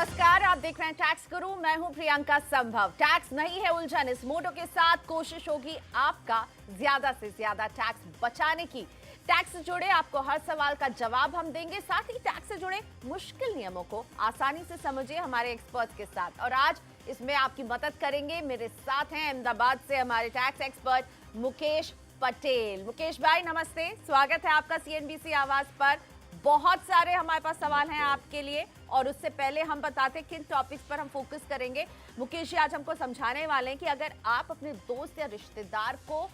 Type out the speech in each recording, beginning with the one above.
नमस्कार, आप देख रहे हैं टैक्स गुरु। मैं हूं प्रियंका संभव। टैक्स नहीं है उलझन, इस मोटो के साथ कोशिश होगी आपका ज्यादा से ज्यादा टैक्स बचाने की। टैक्स से जुड़े आपको हर सवाल का जवाब हम देंगे, साथ ही टैक्स से जुड़े मुश्किल नियमों को आसानी से समझिए हमारे एक्सपर्ट्स के साथ। और आज इसमें आपकी मदद करेंगे, मेरे साथ हैं अहमदाबाद से हमारे टैक्स एक्सपर्ट मुकेश पटेल। मुकेश भाई नमस्ते, स्वागत है आपका सीएनबीसी आवाज पर। बहुत सारे हमारे पास सवाल हैं आपके लिए, और उससे पहले हम बताते हैं किन टॉपिक्स पर हम फोकस करेंगे। मुकेश जी आज हमको समझाने वाले हैं कि अगर आप अपने दोस्त या रिश्तेदार को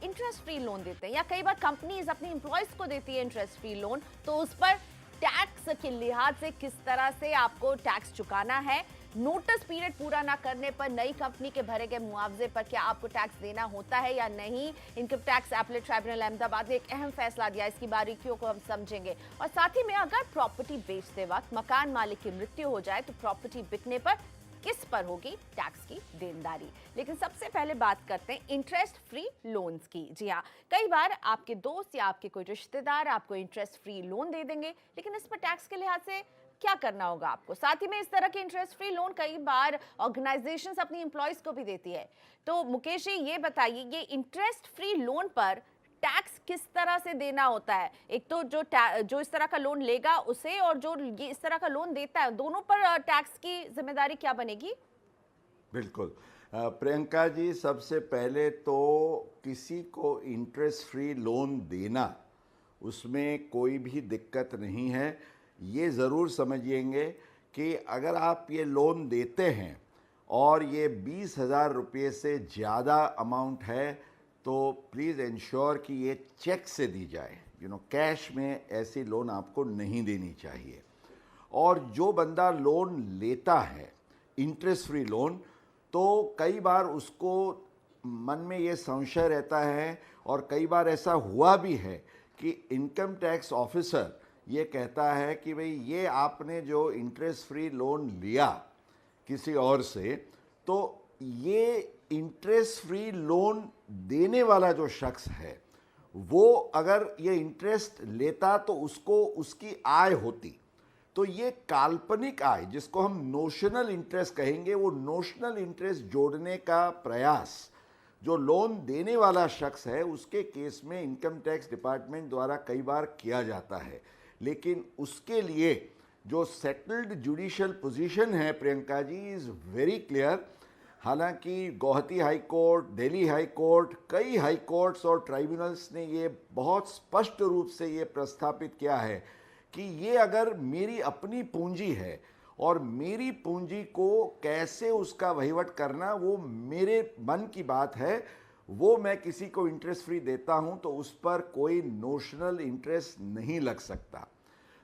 इंटरेस्ट फ्री लोन देते हैं, या कई बार कंपनीज अपनी एम्प्लॉयज को देती है इंटरेस्ट फ्री लोन, तो उस पर टैक्स के लिहाज से किस तरह से आपको टैक्स चुकाना है, नोटिस पीरियड पूरा ना करने पर नई कंपनी के भरे गए मुआवजे पर क्या आपको टैक्स देना होता है या नहीं। Income tax appellate tribunal Ahmedabad ने एक अहम फैसला दिया, इसकी बारीकियों को हम समझेंगे। और साथ ही में अगर प्रॉपर्टी बेचते वक्त मकान मालिक की मृत्यु हो जाए तो प्रॉपर्टी बिकने पर किस पर होगी टैक्स की देनदारी। लेकिन सबसे पहले बात करते हैं इंटरेस्ट फ्री लोन्स की। जी हाँ, कई बार आपके दोस्त या आपके कोई रिश्तेदार आपको इंटरेस्ट फ्री लोन दे देंगे, लेकिन इस पर टैक्स के लिहाज से क्या करना होगा आपको। साथ ही में इस तरह के इंटरेस्ट फ्री लोन कई बार ऑर्गेनाइजेशंस अपनी एम्प्लॉयज को भी देती है। तो मुकेश जी ये बताइए, ये इंटरेस्ट फ्री लोन पर टैक्स किस तरह से देना होता है। एक तो जो इस तरह का लोन लेगा उसे, और जो ये इस तरह का लोन देता है, दोनों पर टैक्स की जिम्मेदारी क्या बनेगी। बिल्कुल प्रियंका जी, सबसे पहले तो किसी को इंटरेस्ट फ्री लोन देना, उसमें कोई भी दिक्कत नहीं है। ये ज़रूर समझिएंगे कि अगर आप ये लोन देते हैं और ये 20,000 रुपये से ज़्यादा अमाउंट है तो प्लीज़ इंश्योर कि ये चेक से दी जाए। कैश में ऐसी लोन आपको नहीं देनी चाहिए। और जो बंदा लोन लेता है इंटरेस्ट फ्री लोन, तो कई बार उसको मन में ये संशय रहता है, और कई बार ऐसा हुआ भी है कि इनकम टैक्स ऑफिसर ये कहता है कि भाई ये आपने जो इंटरेस्ट फ्री लोन लिया किसी और से, तो ये इंटरेस्ट फ्री लोन देने वाला जो शख्स है वो अगर ये इंटरेस्ट लेता तो उसको उसकी आय होती। तो ये काल्पनिक आय, जिसको हम नोशनल इंटरेस्ट कहेंगे, वो नोशनल इंटरेस्ट जोड़ने का प्रयास जो लोन देने वाला शख्स है उसके केस में इनकम टैक्स डिपार्टमेंट द्वारा कई बार किया जाता है। लेकिन उसके लिए जो सेटल्ड जुडिशियल पोजीशन है Priyanka ji, is very clear. हालांकि Guwahati high court, Delhi high court, कई हाई कोर्ट्स और ट्राइब्यूनल्स ने ये बहुत स्पष्ट रूप से ये प्रस्थापित किया है कि ये अगर मेरी अपनी पूंजी है और मेरी पूंजी को कैसे उसका वहीवट करना वो मेरे मन की बात है, वो मैं किसी को इंटरेस्ट फ्री देता हूं तो उस पर कोई नोशनल इंटरेस्ट नहीं लग सकता।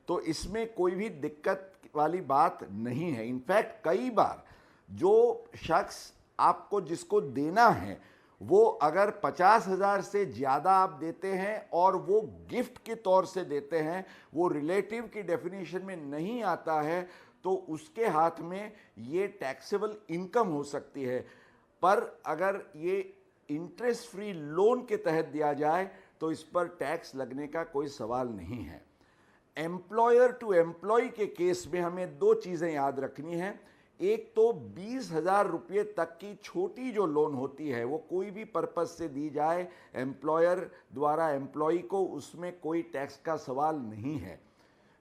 तो इसमें कोई भी दिक्कत वाली बात नहीं है। इनफैक्ट कई बार जो शख्स आपको जिसको देना है वो अगर 50,000 से ज़्यादा आप देते हैं और वो गिफ्ट के तौर से देते हैं, वो रिलेटिव की डेफिनेशन में नहीं आता है, तो उसके हाथ में ये टैक्सेबल इनकम हो सकती है। पर अगर ये इंटरेस्ट फ्री लोन के तहत दिया जाए तो इस पर टैक्स लगने का कोई सवाल नहीं है। एम्प्लॉयर टू एम्प्लॉय के केस में हमें दो चीज़ें याद रखनी है। एक तो 20,000 रुपये तक की छोटी जो लोन होती है वो कोई भी पर्पज से दी जाए एम्प्लॉयर द्वारा एम्प्लॉय को, उसमें कोई टैक्स का सवाल नहीं है।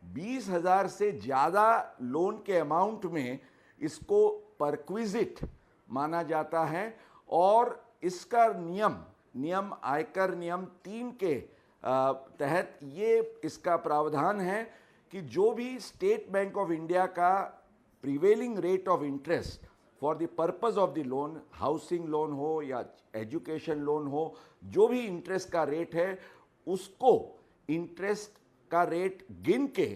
20,000 से ज़्यादा लोन के अमाउंट में इसको परक्विजिट माना जाता है, और इसका नियम आयकर नियम 3 के तहत ये इसका प्रावधान है कि जो भी स्टेट बैंक ऑफ इंडिया का prevailing rate of interest for the purpose of the loan, housing loan हो या एजुकेशन लोन हो, जो भी इंटरेस्ट का रेट है उसको इंटरेस्ट का रेट गिन के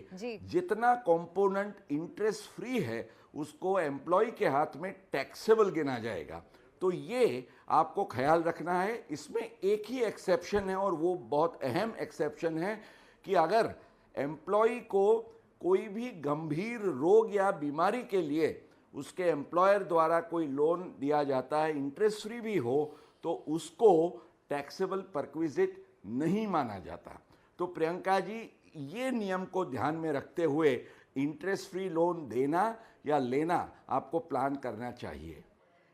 जितना कंपोनेंट इंटरेस्ट फ्री है उसको एम्प्लॉय के हाथ में टैक्सेबल गिना जाएगा। तो ये आपको ख्याल रखना है। इसमें एक ही एक्सेप्शन है, और वो बहुत अहम एक्सेप्शन है कि अगर एम्प्लॉय को कोई भी गंभीर रोग या बीमारी के लिए उसके एम्प्लॉयर द्वारा कोई लोन दिया जाता है, इंटरेस्ट फ्री भी हो, तो उसको टैक्सेबल परक्विजिट नहीं माना जाता। तो प्रियंका जी, ये नियम को ध्यान में रखते हुए इंटरेस्ट फ्री लोन देना या लेना आपको प्लान करना चाहिए।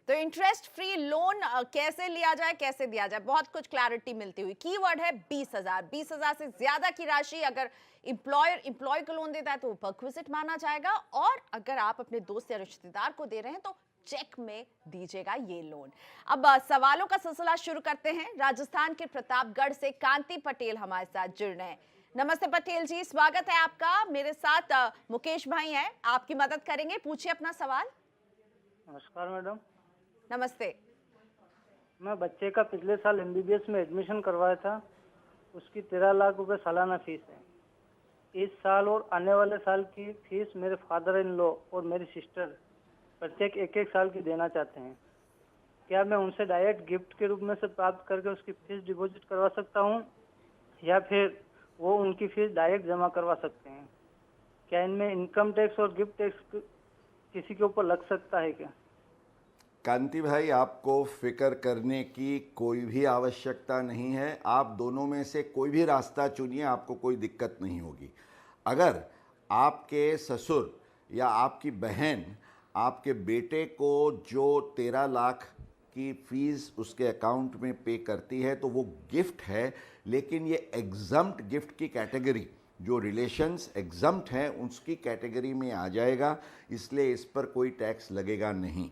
तो इंटरेस्ट फ्री लोन कैसे लिया जाए, कैसे दिया जाए, बहुत कुछ क्लैरिटी मिलती हुई। कीवर्ड है 20,000। 20,000 से ज्यादा की राशि अगर एम्प्लॉय को लोन देता है तो वो परक्विजिट माना जाएगा, और अगर आप अपने दोस्त या रिश्तेदार को दे रहे हैं तो चेक में दीजिएगा ये लोन। अब सवालों का सिलसिला शुरू करते हैं। राजस्थान के प्रतापगढ़ से कांति पटेल हमारे साथ जुड़ रहे हैं। नमस्ते पटेल जी, स्वागत है आपका। मेरे साथ मुकेश भाई हैं, आपकी मदद करेंगे। पूछिए अपना सवाल। नमस्कार मैडम। नमस्ते। मैं बच्चे का पिछले साल एमबीबीएस में एडमिशन करवाया था। उसकी 13 लाख रुपए सालाना फीस है। इस साल और आने वाले साल की फीस मेरे फादर इन लॉ और मेरी सिस्टर प्रत्येक 1-1 साल की देना चाहते हैं। क्या मैं उनसे डायरेक्ट गिफ्ट के रूप में से प्राप्त करके उसकी फीस डिपॉजिट करवा सकता हूं, या फिर वो उनकी फीस डायरेक्ट जमा करवा सकते हैं? क्या इनमें इनकम टैक्स और गिफ्ट टैक्स किसी के ऊपर लग सकता है क्या? कांति भाई, आपको फिक्र करने की कोई भी आवश्यकता नहीं है। आप दोनों में से कोई भी रास्ता चुनिए, आपको कोई दिक्कत नहीं होगी। अगर आपके ससुर या आपकी बहन आपके बेटे को जो 13 लाख की फीस उसके अकाउंट में पे करती है तो वो गिफ्ट है, लेकिन ये एग्जम्प्ट गिफ्ट की कैटेगरी, जो रिलेशंस एग्जम्प्ट हैं उसकी कैटेगरी में आ जाएगा, इसलिए इस पर कोई टैक्स लगेगा नहीं।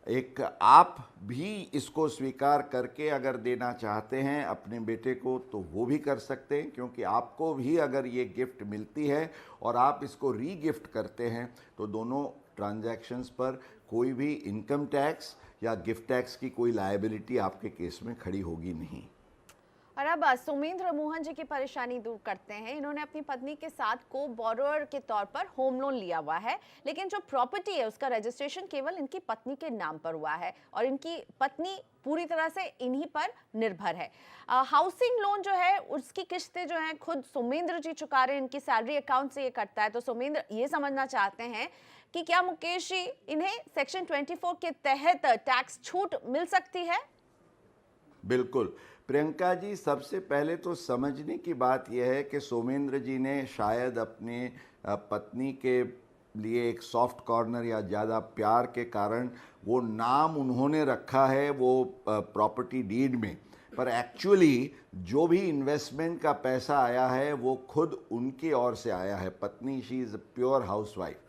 एक आप भी इसको स्वीकार करके अगर देना चाहते हैं अपने बेटे को तो वो भी कर सकते हैं, क्योंकि आपको भी अगर ये गिफ्ट मिलती है और आप इसको री गिफ्ट करते हैं तो दोनों ट्रांजैक्शंस पर कोई भी इनकम टैक्स या गिफ्ट टैक्स की कोई लायबिलिटी आपके केस में खड़ी होगी नहीं। और अब सुमेंद्र मोहन जी की परेशानी दूर करते हैं। इन्होंने अपनी पत्नी के साथ को बोरोअर के तौर पर होम लोन लिया हुआ है, लेकिन जो प्रॉपर्टी है उसका रजिस्ट्रेशन केवल इनकी पत्नी के नाम पर हुआ है और इनकी पत्नी पूरी तरह से इन्हीं पर निर्भर है। हाउसिंग लोन जो है उसकी किस्तें जो हैं खुद सुमेंद्र जी चुका रहे हैं, इनकी सैलरी अकाउंट से ये कटता है। तो सुमेंद्र ये समझना चाहते हैं कि क्या मुकेश जी इन्हें सेक्शन 24 के तहत टैक्स छूट मिल सकती है? बिल्कुल प्रियंका जी, सबसे पहले तो समझने की बात यह है कि सोमेंद्र जी ने शायद अपने पत्नी के लिए एक सॉफ्ट कॉर्नर या ज़्यादा प्यार के कारण वो नाम उन्होंने रखा है वो प्रॉपर्टी डीड में, पर एक्चुअली जो भी इन्वेस्टमेंट का पैसा आया है वो खुद उनकी ओर से आया है। पत्नी she is a pure housewife,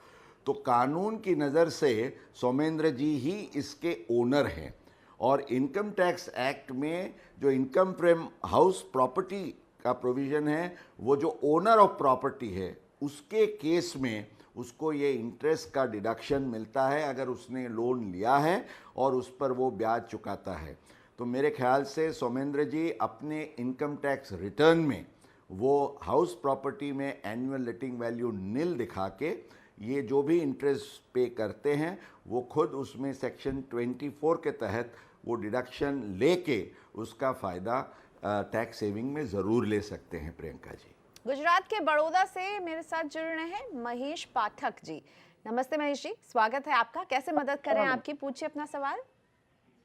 तो कानून की नज़र से सोमेंद्र जी ही इसके ओनर हैं। और इनकम टैक्स एक्ट में जो इनकम फ्रॉम हाउस प्रॉपर्टी का प्रोविज़न है, वो जो ओनर ऑफ प्रॉपर्टी है उसके केस में उसको ये इंटरेस्ट का डिडक्शन मिलता है अगर उसने लोन लिया है और उस पर वो ब्याज चुकाता है। तो मेरे ख्याल से सोमेंद्र जी अपने इनकम टैक्स रिटर्न में वो हाउस प्रॉपर्टी में एनुअल लेटिंग वैल्यू निल दिखा के ये जो भी इंटरेस्ट पे करते हैं वो खुद उसमें सेक्शन 24 के तहत वो डिडक्शन लेके उसका फ़ायदा टैक्स सेविंग में ज़रूर ले सकते हैं। प्रियंका जी गुजरात के बड़ौदा से मेरे साथ जुड़ रहे हैं महेश पाठक जी। नमस्ते महेश जी, स्वागत है आपका। कैसे मदद करें आपकी? पूछिए अपना सवाल।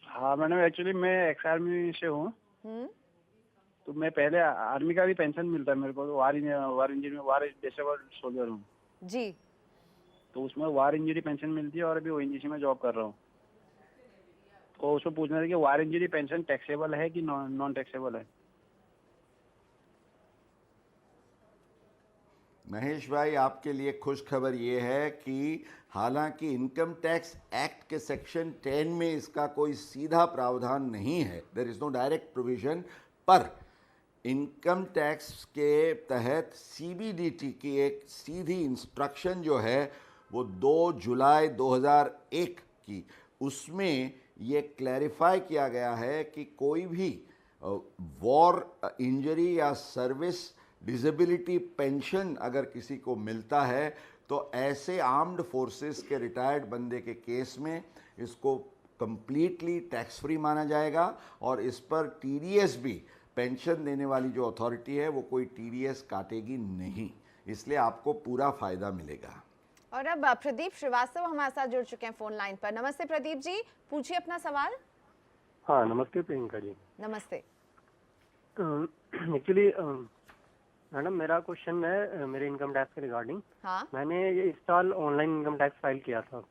हाँ मैडम, एक्चुअली मैं एक्स आर्मी से हूँ। तो मैं पहले आर्मी का भी पेंशन मिलता है मेरे को, तो वार इंजरी में वार डिसेबल्ड सोल्जर हूँ जी। तो उसमें वार इंजरी पेंशन मिलती है और अभी ओएनजीसी में जॉब कर रहा हूँ। तो उसमें पूछना था कि वार इंजरी पेंशन टैक्सेबल है कि नॉन टैक्सेबल है? महेश भाई, आपके लिए खुश खबर ये है कि हालांकि इनकम टैक्स एक्ट के सेक्शन 10 में इसका कोई सीधा प्रावधान नहीं है, there is no direct provision, पर इनकम टैक्स के तहत सीबीडीटी की एक सीधी इंस्ट्रक्शन जो है वो 2 जुलाई 2001 की, उसमें ये क्लैरिफाई किया गया है कि कोई भी वॉर इंजरी या सर्विस डिसेबिलिटी पेंशन अगर किसी को मिलता है तो ऐसे आर्म्ड फोर्सेस के रिटायर्ड बंदे के केस में इसको कंप्लीटली टैक्स फ्री माना जाएगा और इस पर टीडीएस भी, पेंशन देने वाली जो अथॉरिटी है वो कोई टीडीएस काटेगी नहीं, इसलिए आपको पूरा फ़ायदा मिलेगा। और अब प्रदीप श्रीवास्तव हमारे साथ जुड़ चुके हैं फोन लाइन पर। नमस्ते प्रदीप जी, पूछिए अपना सवाल। हाँ नमस्ते प्रियंका जी। नमस्ते। एक्चुअली मैडम मेरा क्वेश्चन है मेरे इनकम टैक्स के रिगार्डिंग। हाँ मैंने ये इस साल ऑनलाइन इनकम टैक्स फाइल किया था,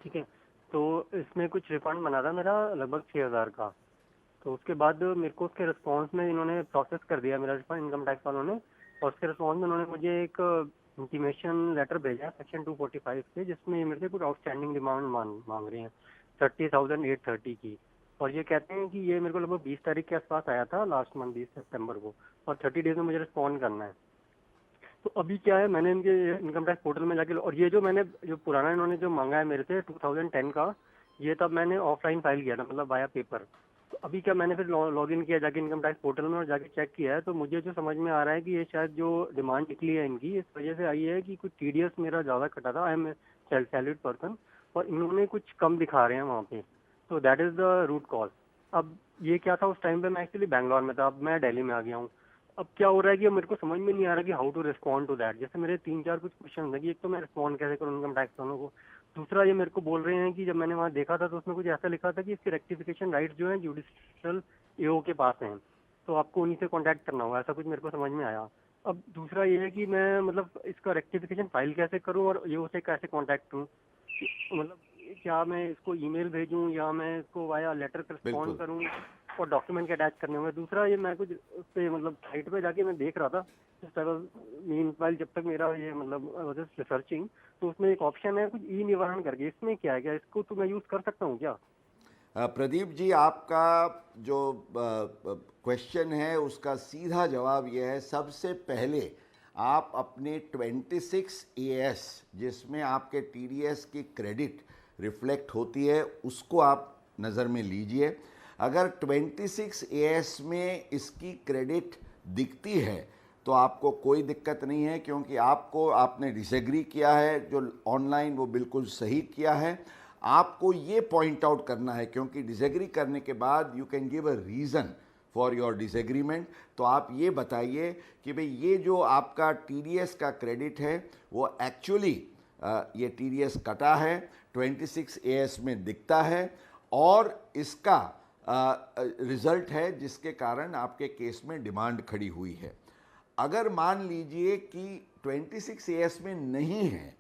ठीक है। तो इसमें कुछ रिफंड बना था मेरा लगभग 6,000 का। तो उसके बाद मेरे को उसके रिस्पॉन्स में इन्होंने प्रोसेस कर दिया मेरा रिफंड इनकम टैक्स वालों ने, और उसके रिस्पॉन्स में उन्होंने मुझे एक इंटीमेशन लेटर भेजा सेक्शन 245 से, जिसमें मेरे से कुछ आउटस्टैंडिंग डिमांड मांग रहे हैं 30,830 की। और ये कहते हैं कि ये मेरे को लगभग 20 तारीख के आसपास आया था, लास्ट मंथ 20 सितंबर को, और 30 डेज में मुझे रिस्पॉन्ड करना है। तो अभी क्या है, मैंने इनके इनकम टैक्स पोर्टल में जाके, और ये जो पुराना इन्होंने जो मांगा है मेरे से 2010 का, ये तब मैंने ऑफलाइन फाइल किया था, मतलब वाया पेपर। तो अभी क्या मैंने फिर लॉग इन किया जाके इनकम टैक्स पोर्टल में और जाके चेक किया है, तो मुझे जो समझ में आ रहा है कि ये शायद जो डिमांड निकली है इनकी इस वजह से आई है कि कुछ टीडीएस मेरा ज़्यादा कटा था। आई एम सैलरीड पर्सन, और इन्होंने कुछ कम दिखा रहे हैं वहाँ पे। तो that is the root cause. अब ये क्या था, उस टाइम पे मैं एक्चुअली बैंगलोर में था, अब मैं दिल्ली में आ गया हूँ। अब क्या हो रहा है कि मेरे को समझ में नहीं आ रहा कि how to respond to that. जैसे मेरे 3-4 कुछ क्वेश्चन है कि एक तो मैं रिस्पॉन्ड कैसे करूँ इनकम टैक्स वालों को, दूसरा ये मेरे को बोल रहे हैं कि जब मैंने वहाँ देखा था तो उसमें कुछ ऐसा लिखा था कि इसके रेक्टिफिकेशन राइट्स जो है जुडिशियल एओ के पास हैं, तो आपको उन्हीं से कांटेक्ट करना होगा, ऐसा कुछ मेरे को समझ में आया। अब दूसरा ये है कि मैं मतलब इसका रेक्टिफिकेशन फाइल कैसे करूँ और एओ से कैसे कांटेक्ट करूँ, मतलब क्या मैं इसको ईमेल भेजूँ या मैं इसको वाया लेटर रिस्पॉन्ड बिल्कुल। करूँ और डॉक्यूमेंट के अटैच करने होंगे। दूसरा ये मैं कुछ उस पे मतलब साइट पे जाके मैं देख रहा था इस तरह, मीनवाइल जब तक मेरा ये मतलब रिसर्चिंग, तो उसमें एक ऑप्शन है कुछ ई निवारण करके, इसमें क्या है, क्या इसको तो मैं यूज़ कर सकता हूँ क्या? प्रदीप जी, आपका जो क्वेश्चन है उसका सीधा जवाब यह है, सबसे पहले आप अपने 26 एएस जिसमें आपके टीडीएस की क्रेडिट रिफ्लेक्ट होती है उसको आप नज़र में लीजिए। अगर 26 एएस में इसकी क्रेडिट दिखती है तो आपको कोई दिक्कत नहीं है, क्योंकि आपने डिसएग्री किया है जो ऑनलाइन, वो बिल्कुल सही किया है। आपको ये पॉइंट आउट करना है, क्योंकि डिसएग्री करने के बाद you can give a reason for your disagreement. तो आप ये बताइए कि भाई ये जो आपका टीडीएस का क्रेडिट है वो एक्चुअली ये टीडीएस कटा है, 26 एएस में दिखता है, और इसका रिज़ल्ट है जिसके कारण आपके केस में डिमांड खड़ी हुई है। अगर मान लीजिए कि 26 एएस में नहीं है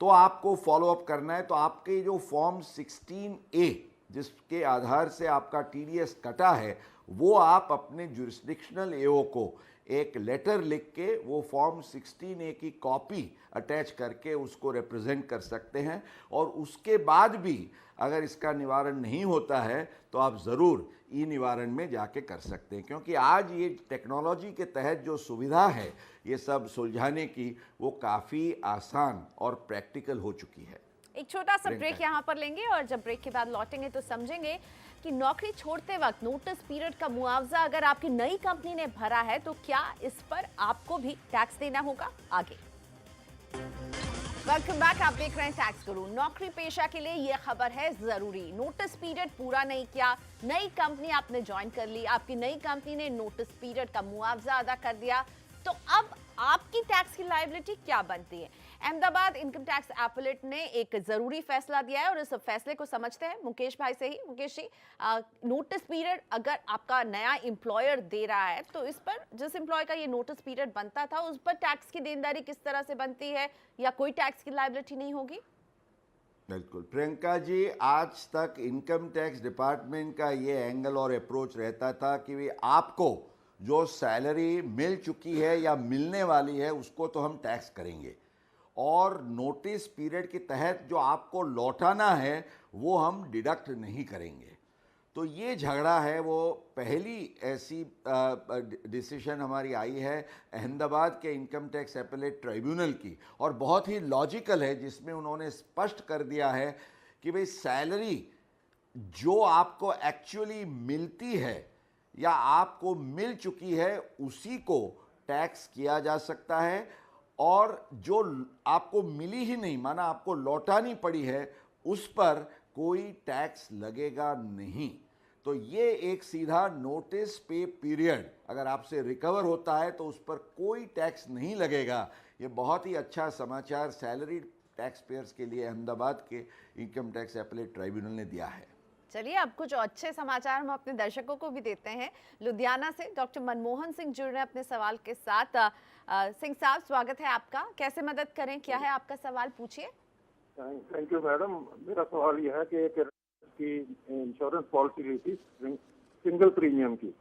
तो आपको फॉलोअप करना है। तो आपके जो फॉर्म 16A जिसके आधार से आपका टीडीएस कटा है, वो आप अपने जुरिस्डिक्शनल एओ को एक लेटर लिख के वो फॉर्म 16A की कॉपी अटैच करके उसको रिप्रेजेंट कर सकते हैं। और उसके बाद भी अगर इसका निवारण नहीं होता है तो आप ज़रूर ई निवारण में जाके कर सकते हैं, क्योंकि आज ये टेक्नोलॉजी के तहत जो सुविधा है ये सब सुलझाने की, वो काफ़ी आसान और प्रैक्टिकल हो चुकी है। एक छोटा सा ब्रेक यहाँ पर लेंगे और जब ब्रेक के बाद लौटेंगे तो समझेंगे कि नौकरी छोड़ते वक्त नोटिस पीरियड का मुआवजा अगर आपकी नई कंपनी ने भरा है तो क्या इस पर आपको भी टैक्स देना होगा। आगे वेलकम बैक, आप देख रहे हैं टैक्स गुरु। नौकरी पेशा के लिए यह खबर है जरूरी। नोटिस पीरियड पूरा नहीं किया, नई कंपनी आपने ज्वाइन कर ली, आपकी नई कंपनी ने नोटिस पीरियड का मुआवजा अदा कर दिया, तो अब आपकी टैक्स की लायबिलिटी क्या बनती है। अहमदाबाद इनकम टैक्स एपेलेट ने एक जरूरी फैसला दिया है और इस फैसले को समझते हैं मुकेश भाई से ही। मुकेश जी, नोटिस पीरियड अगर आपका नया एम्प्लॉयर दे रहा है तो इस पर जिस एम्प्लॉय का ये नोटिस पीरियड बनता था उस पर टैक्स की देनदारी किस तरह से बनती है, या कोई टैक्स की लायबिलिटी नहीं होगी? बिल्कुल प्रियंका जी, आज तक इनकम टैक्स डिपार्टमेंट का ये एंगल और अप्रोच रहता था कि भाई आपको जो सैलरी मिल चुकी है या मिलने वाली है उसको तो हम टैक्स करेंगे, और नोटिस पीरियड के तहत जो आपको लौटाना है वो हम डिडक्ट नहीं करेंगे। तो ये झगड़ा है, वो पहली ऐसी डिसीजन हमारी आई है अहमदाबाद के इनकम टैक्स एपेलेट ट्राइब्यूनल की, और बहुत ही लॉजिकल है, जिसमें उन्होंने स्पष्ट कर दिया है कि भाई सैलरी जो आपको एक्चुअली मिलती है या आपको मिल चुकी है उसी को टैक्स किया जा सकता है, और जो आपको मिली ही नहीं, माना आपको लौटानी पड़ी है, उस पर कोई टैक्स लगेगा नहीं। तो ये एक सीधा नोटिस पे पीरियड अगर आपसे रिकवर होता है तो उस पर कोई टैक्स नहीं लगेगा। ये बहुत ही अच्छा समाचार सैलरीड टैक्स पेयर्स के लिए अहमदाबाद के इनकम टैक्स एपेलेट ट्राइब्यूनल ने दिया है। चलिए अब कुछ अच्छे समाचार हम अपने दर्शकों को भी देते हैं। लुधियाना से डॉक्टर मनमोहन सिंह जुड़ रहे हैं अपने सवाल के साथ। सिंह साहब, स्वागत है आपका। कैसे मदद करें, क्या है आपका सवाल, पूछिए। Thank you madam. मेरा सवाल यह है कि एक की इंश्योरेंस पॉलिसी ली थी सिंगल प्रीमियम की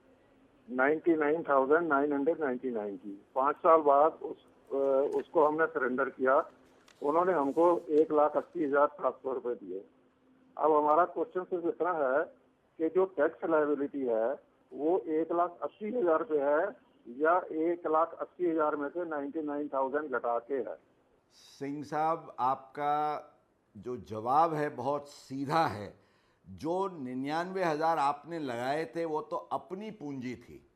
99,999 की। 5 साल बाद उसको हमने सरेंडर किया। उन्होंने हमको 1,80,700 दिए। अब हमारा क्वेश्चन सिर्फ इतना है कि जो टैक्स लायबिलिटी है वो 1,80,000 है या 1,80,000 में से 99,000 घटा के है। सिंह साहब, आपका जो जवाब है बहुत सीधा है। जो 99,000 आपने लगाए थे वो तो अपनी पूंजी थी।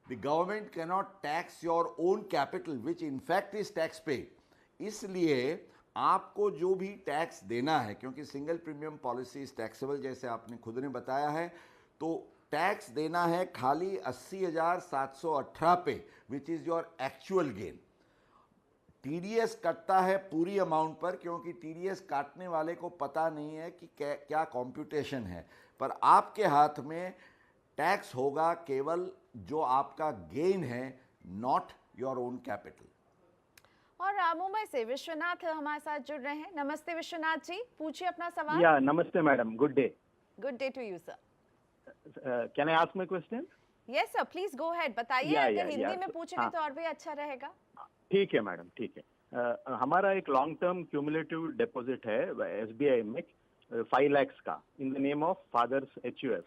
The government can not tax your own capital which in fact is tax पे। इसलिए आपको जो भी टैक्स देना है, क्योंकि single premium policy is taxable जैसे आपने खुद ने बताया है, तो टैक्स देना है खाली 80,718 पे, which is your actual gain. TDS कटता है पूरी अमाउंट पर, क्योंकि टीडीएस काटने वाले को पता नहीं है कि क्या कंप्यूटेशन है, पर आपके हाथ में टैक्स होगा केवल जो आपका गेन है, नॉट योर ओन कैपिटल। और मुंबई से विश्वनाथ हमारे साथ जुड़ रहे हैं। नमस्ते विश्वनाथ जी, पूछिए अपना सवाल। या नमस्ते madam, good day. Good day to you sir. Can I ask my question? Yes sir, please go ahead, बताइए। या, अगर या, हिंदी या, में पूछेंगे हाँ। तो और भी अच्छा रहेगा। ठीक है मैडम, ठीक है। हमारा एक लॉन्ग टर्म क्यूमुलेटिव डिपॉजिट है एसबीआई में 5 लाख का in the name of fathers HUF.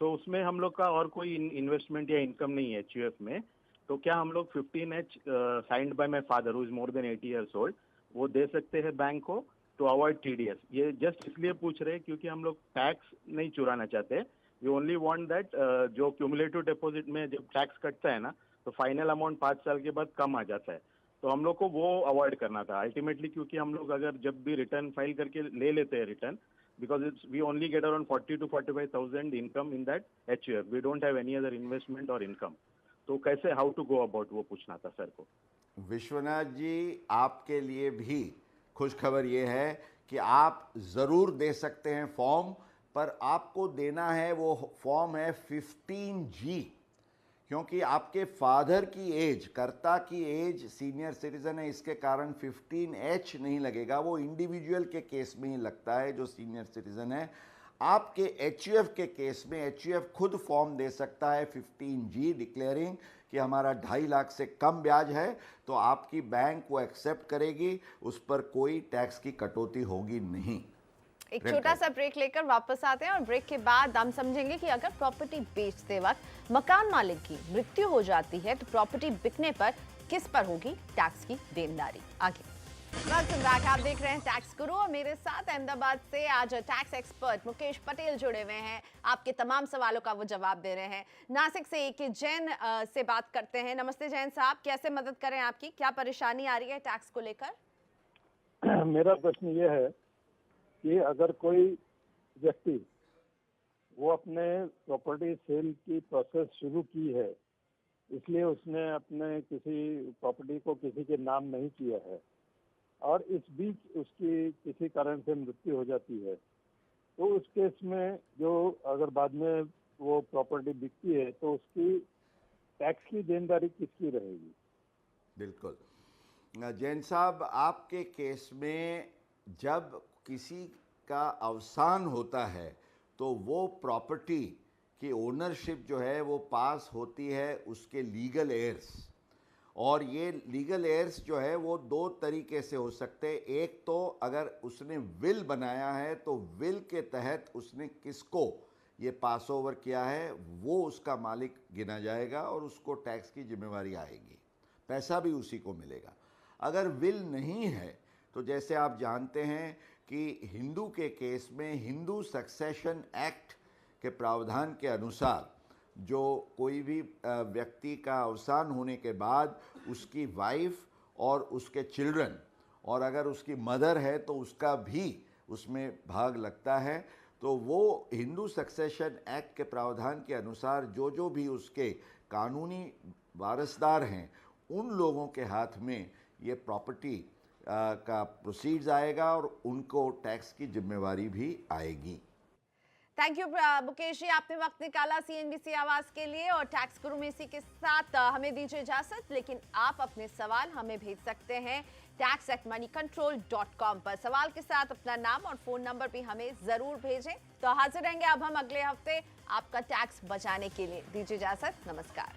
So उसमें हम लोग का और कोई इन्वेस्टमेंट या इनकम नहीं है एचयूएफ में। तो क्या हम लोग 15H signed by my father who is more than 80 years old वो दे सकते हैं बैंक को टू अवॉइड टीडीएस? ये जस्ट इसलिए पूछ रहे हैं क्योंकि हम लोग टैक्स नहीं चुराना चाहते। वी ओनली वांट दैट जो क्यूमुलेटिव डिपॉजिट में जब टैक्स कटता है ना, तो फाइनल अमाउंट 5 साल के बाद कम आ जाता है। तो हम लोग को वो अवॉइड करना था अल्टीमेटली, क्योंकि हम लोग अगर जब भी रिटर्न फाइल करके ले लेते हैं return, because it's we only get around 40 to 45,000 income in that HUF. We don't have any other investment or income. तो कैसे, हाउ टू गो अबाउट, वो पूछना था सर को। विश्वनाथ जी, आपके लिए भी खुश खबर ये है कि आप ज़रूर दे सकते हैं फॉर्म, पर आपको देना है वो फॉर्म है 15G, क्योंकि आपके फादर की एज, कर्ता की एज सीनियर सिटीजन है, इसके कारण 15H नहीं लगेगा। वो इंडिविजुअल के केस में ही लगता है जो सीनियर सिटीजन है। आपके एचयूएफ के केस में एचयूएफ खुद फॉर्म दे सकता है 15G डिक्लेयरिंग कि हमारा 2.5 लाख से कम ब्याज है, तो आपकी बैंक वो एक्सेप्ट करेगी, उस पर कोई टैक्स की कटौती होगी नहीं। एक छोटा सा ब्रेक लेकर वापस आते हैं और ब्रेक के बाद हम समझेंगे कि अगर प्रॉपर्टी बेचते वक्त मकान मालिक की मृत्यु हो जाती है तो प्रॉपर्टी बिकने पर किस पर होगी टैक्स की देनदारी। आगे वेलकम बैक, आप देख रहे हैं टैक्स गुरु और मेरे साथ अहमदाबाद से आज टैक्स एक्सपर्ट मुकेश पटेल जुड़े हुए हैं। आपके तमाम सवालों का वो जवाब दे रहे हैं। नासिक से एक जैन से बात करते हैं। नमस्ते जैन साहब, कैसे मदद करें आपकी, क्या परेशानी आ रही है टैक्स को लेकर? मेरा प्रश्न ये है कि अगर कोई व्यक्ति वो अपने प्रॉपर्टी सेल की प्रोसेस शुरू की है, इसलिए उसने अपने किसी प्रॉपर्टी को किसी के नाम नहीं किया है और इस बीच उसकी किसी कारण से मृत्यु हो जाती है, तो उस केस में जो अगर बाद में वो प्रॉपर्टी बिकती है तो उसकी टैक्स की देनदारी किसकी रहेगी? बिल्कुल जैन साहब, आपके केस में जब किसी का अवसान होता है तो वो प्रॉपर्टी की ओनरशिप जो है वो पास होती है उसके लीगल एयर्स, और ये लीगल एयर्स जो है वो 2 तरीके से हो सकते हैं। एक तो अगर उसने विल बनाया है तो विल के तहत उसने किसको ये पास ओवर किया है वो उसका मालिक गिना जाएगा और उसको टैक्स की जिम्मेवारी आएगी, पैसा भी उसी को मिलेगा। अगर विल नहीं है तो जैसे आप जानते हैं कि हिंदू के केस में हिंदू सक्सेशन एक्ट के प्रावधान के अनुसार जो कोई भी व्यक्ति का अवसान होने के बाद उसकी वाइफ और उसके चिल्ड्रन, और अगर उसकी मदर है तो उसका भी उसमें भाग लगता है, तो वो हिंदू सक्सेशन एक्ट के प्रावधान के अनुसार जो भी उसके कानूनी वारसदार हैं उन लोगों के हाथ में ये प्रॉपर्टी का प्रोसीड्स आएगा और उनको टैक्स की जिम्मेवारी भी आएगी। थैंक यू मुकेश जी, आपने वक्त निकाला CNBC आवाज के लिए। और टैक्स गुरु में इसी के साथ हमें दीजिए इजाजत, लेकिन आप अपने सवाल हमें भेज सकते हैं tax@moneycontrol.com पर। सवाल के साथ अपना नाम और फोन नंबर भी हमें जरूर भेजें। तो हाजिर रहेंगे अब हम अगले हफ्ते आपका टैक्स बचाने के लिए। दीजिए इजाजत, नमस्कार।